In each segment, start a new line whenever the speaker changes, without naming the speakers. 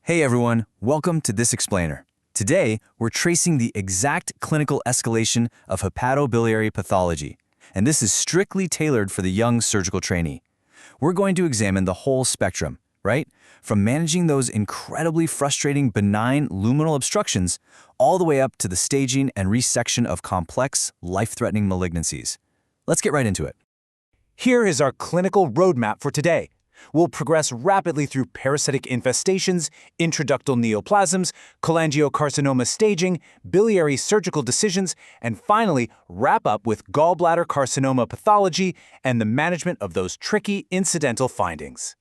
Hey everyone, welcome to This Explainer. Today, we're tracing the exact clinical escalation of hepatobiliary pathology, and this is strictly tailored for the young surgical trainee. We're going to examine the whole spectrum, right? From managing those incredibly frustrating benign luminal obstructions all the way up to the staging and resection of complex, life-threatening malignancies. Let's get right into it.
Here is our clinical roadmap for today. We'll progress rapidly through parasitic infestations, intraductal neoplasms, cholangiocarcinoma staging, biliary surgical decisions, and finally wrap up with gallbladder carcinoma pathology and the management of those tricky incidental findings.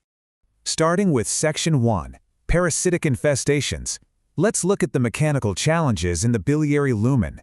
Starting with Section 1, Parasitic Infestations, let's look at the mechanical challenges in the biliary lumen.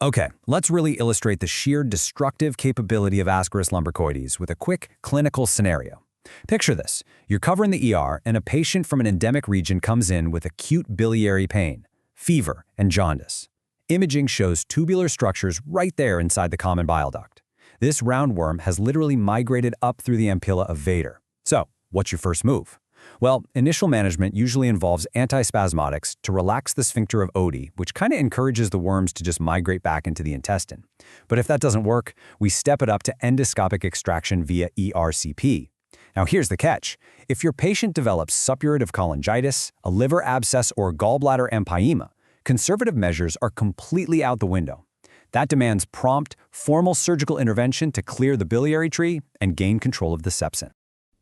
Okay, let's really illustrate the sheer destructive capability of Ascaris lumbricoides with a quick clinical scenario. Picture this. You're covering the ER and a patient from an endemic region comes in with acute biliary pain, fever, and jaundice. Imaging shows tubular structures right there inside the common bile duct. This roundworm has literally migrated up through the ampulla of Vader. So, what's your first move? Well, initial management usually involves antispasmodics to relax the sphincter of Oddi, which kind of encourages the worms to just migrate back into the intestine. But if that doesn't work, we step it up to endoscopic extraction via ERCP. Now here's the catch. If your patient develops suppurative cholangitis, a liver abscess, or gallbladder empyema, conservative measures are completely out the window. That demands prompt, formal surgical intervention to clear the biliary tree and gain control of the sepsin.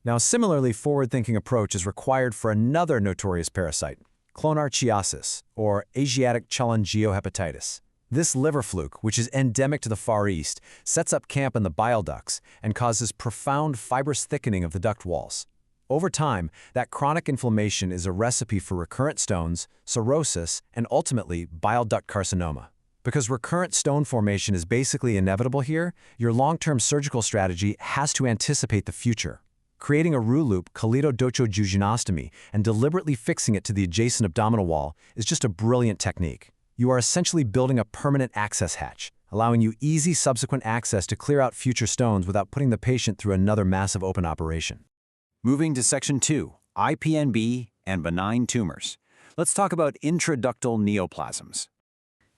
Now, a similarly forward-thinking approach is required for another notorious parasite, clonarchiasis, or Asiatic cholangiohepatitis. This liver fluke, which is endemic to the Far East, sets up camp in the bile ducts and causes profound fibrous thickening of the duct walls. Over time, that chronic inflammation is a recipe for recurrent stones, cirrhosis, and ultimately bile duct carcinoma. Because recurrent stone formation is basically inevitable here, your long-term surgical strategy has to anticipate the future. Creating a roux-loop choledochojujunostomy and deliberately fixing it to the adjacent abdominal wall is just a brilliant technique. You are essentially building a permanent access hatch, allowing you easy subsequent access to clear out future stones without putting the patient through another massive open operation.
Moving to Section 2, IPNB and benign tumors. Let's talk about intraductal neoplasms.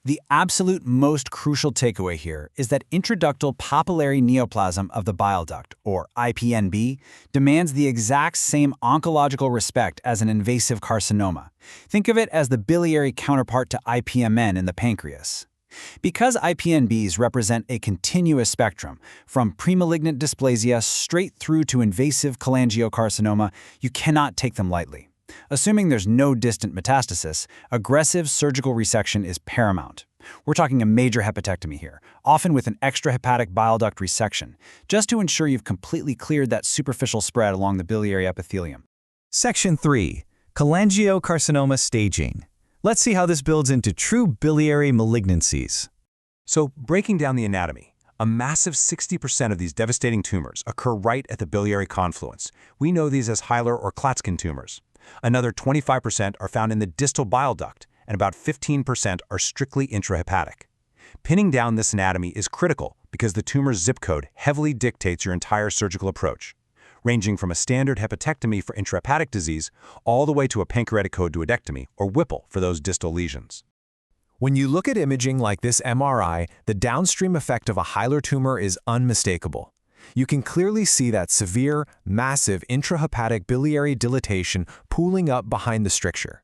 The absolute most crucial takeaway here is that intraductal papillary neoplasm of the bile duct, or IPNB, demands the exact same oncological respect as an invasive carcinoma. Think of it as the biliary counterpart to IPMN in the pancreas. Because IPNBs represent a continuous spectrum, from premalignant dysplasia straight through to invasive cholangiocarcinoma, you cannot take them lightly. Assuming there's no distant metastasis, aggressive surgical resection is paramount. We're talking a major hepatectomy here, often with an extrahepatic bile duct resection, just to ensure you've completely cleared that superficial spread along the biliary epithelium.
Section 3, Cholangiocarcinoma staging. Let's see how this builds into true biliary malignancies.
So, breaking down the anatomy, a massive 60% of these devastating tumors occur right at the biliary confluence. We know these as hilar or Klatskin tumors. Another 25% are found in the distal bile duct, and about 15% are strictly intrahepatic. Pinning down this anatomy is critical because the tumor's zip code heavily dictates your entire surgical approach, ranging from a standard hepatectomy for intrahepatic disease all the way to a pancreatic choduodectomy, or Whipple, for those distal lesions.
When you look at imaging like this MRI, the downstream effect of a hilar tumor is unmistakable. You can clearly see that severe, massive intrahepatic biliary dilatation pooling up behind the stricture.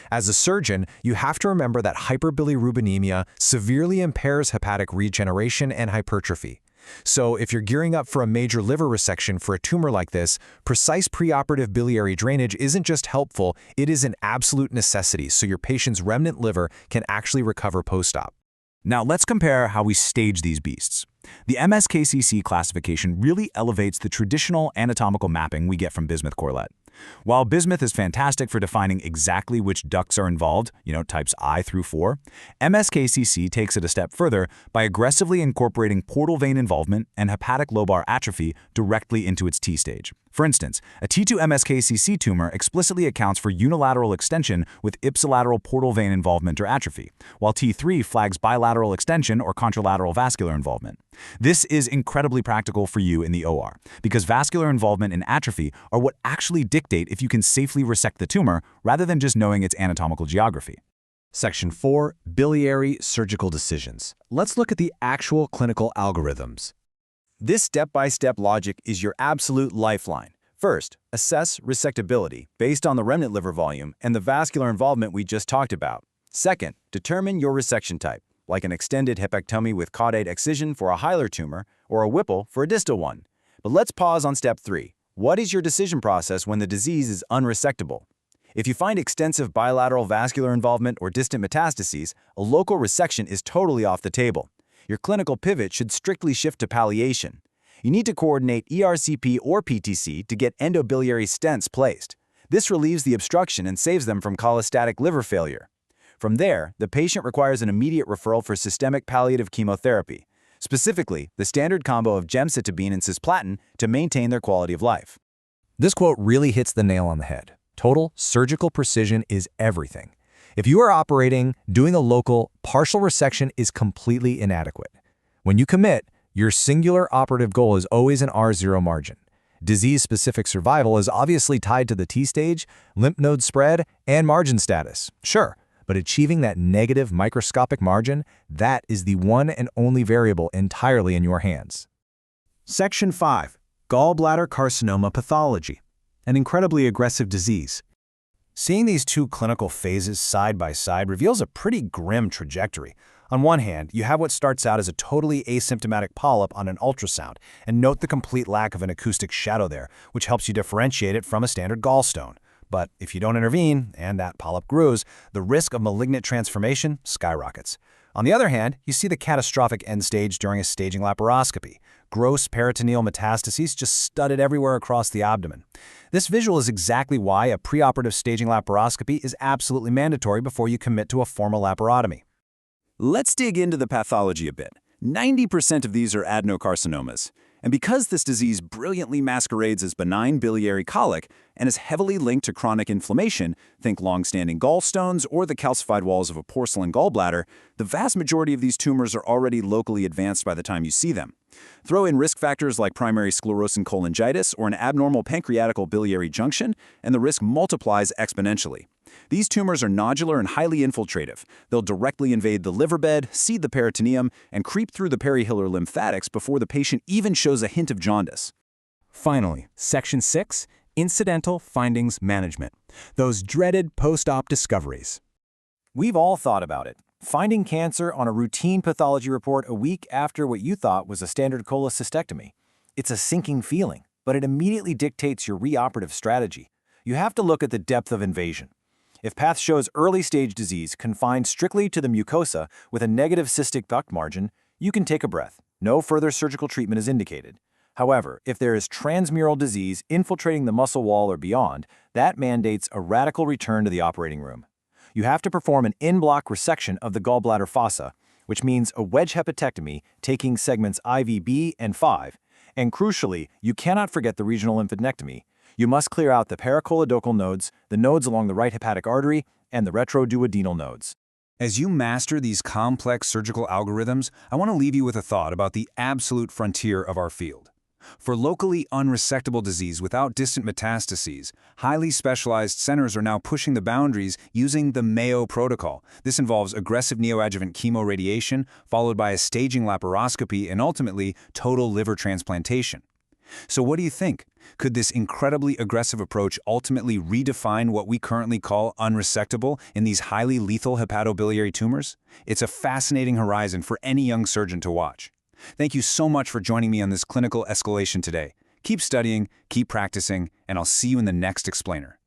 As a surgeon, you have to remember that hyperbilirubinemia severely impairs hepatic regeneration and hypertrophy. So if you're gearing up for a major liver resection for a tumor like this, precise preoperative biliary drainage isn't just helpful, it is an absolute necessity so your patient's remnant liver can actually recover post-op.
Now let's compare how we stage these beasts. The MSKCC classification really elevates the traditional anatomical mapping we get from bismuth-Corlett. While bismuth is fantastic for defining exactly which ducts are involved, types I through 4, MSKCC takes it a step further by aggressively incorporating portal vein involvement and hepatic lobar atrophy directly into its T stage.
For instance, a T2 MSKCC tumor explicitly accounts for unilateral extension with ipsilateral portal vein involvement or atrophy, while T3 flags bilateral extension or contralateral vascular involvement. This is incredibly practical for you in the OR, because vascular involvement and atrophy are what actually dictate if you can safely resect the tumor rather than just knowing its anatomical geography.
Section 4, Biliary Surgical Decisions. Let's look at the actual clinical algorithms. This step-by-step logic is your absolute lifeline. First, assess resectability based on the remnant liver volume and the vascular involvement we just talked about. Second, determine your resection type, like an extended hepectomy with caudate excision for a hilar tumor or a Whipple for a distal one. But let's pause on step 3. What is your decision process when the disease is unresectable? If you find extensive bilateral vascular involvement or distant metastases, a local resection is totally off the table. Your clinical pivot should strictly shift to palliation. You need to coordinate ERCP or PTC to get endobiliary stents placed. This relieves the obstruction and saves them from cholestatic liver failure. From there, the patient requires an immediate referral for systemic palliative chemotherapy, specifically the standard combo of gemcitabine and cisplatin to maintain their quality of life.
This quote really hits the nail on the head. Total surgical precision is everything. If you are operating, doing a local, partial resection is completely inadequate. When you commit, your singular operative goal is always an R0 margin. Disease-specific survival is obviously tied to the T-stage, lymph node spread, and margin status. Sure, but achieving that negative microscopic margin, that is the one and only variable entirely in your hands.
Section 5, Gallbladder carcinoma pathology, an incredibly aggressive disease.
Seeing these two clinical phases side by side reveals a pretty grim trajectory. On one hand, you have what starts out as a totally asymptomatic polyp on an ultrasound, and note the complete lack of an acoustic shadow there, which helps you differentiate it from a standard gallstone. But if you don't intervene, and that polyp grows, the risk of malignant transformation skyrockets. On the other hand, you see the catastrophic end stage during a staging laparoscopy. Gross peritoneal metastases just studded everywhere across the abdomen. This visual is exactly why a preoperative staging laparoscopy is absolutely mandatory before you commit to a formal laparotomy.
Let's dig into the pathology a bit. 90% of these are adenocarcinomas. And because this disease brilliantly masquerades as benign biliary colic and is heavily linked to chronic inflammation, think long-standing gallstones or the calcified walls of a porcelain gallbladder, the vast majority of these tumors are already locally advanced by the time you see them. Throw in risk factors like primary sclerosing cholangitis or an abnormal pancreatical biliary junction, and the risk multiplies exponentially. These tumors are nodular and highly infiltrative. They'll directly invade the liver bed, seed the peritoneum, and creep through the perihilar lymphatics before the patient even shows a hint of jaundice.
Finally, Section 6, Incidental Findings Management, those dreaded post-op discoveries.
We've all thought about it. Finding cancer on a routine pathology report a week after what you thought was a standard cholecystectomy. It's a sinking feeling, but it immediately dictates your reoperative strategy. You have to look at the depth of invasion. If path shows early-stage disease confined strictly to the mucosa with a negative cystic duct margin, you can take a breath. No further surgical treatment is indicated. However, if there is transmural disease infiltrating the muscle wall or beyond, that mandates a radical return to the operating room. You have to perform an in-block resection of the gallbladder fossa, which means a wedge hepatectomy taking segments IVB and 5, and crucially, you cannot forget the regional lymphadenectomy. You must clear out the paracholedochal nodes, the nodes along the right hepatic artery, and the retroduodenal nodes.
As you master these complex surgical algorithms, I want to leave you with a thought about the absolute frontier of our field. For locally unresectable disease without distant metastases, highly specialized centers are now pushing the boundaries using the Mayo protocol. This involves aggressive neoadjuvant chemoradiation, followed by a staging laparoscopy and ultimately total liver transplantation. So what do you think? Could this incredibly aggressive approach ultimately redefine what we currently call unresectable in these highly lethal hepatobiliary tumors? It's a fascinating horizon for any young surgeon to watch. Thank you so much for joining me on this clinical escalation today. Keep studying, keep practicing, and I'll see you in the next explainer.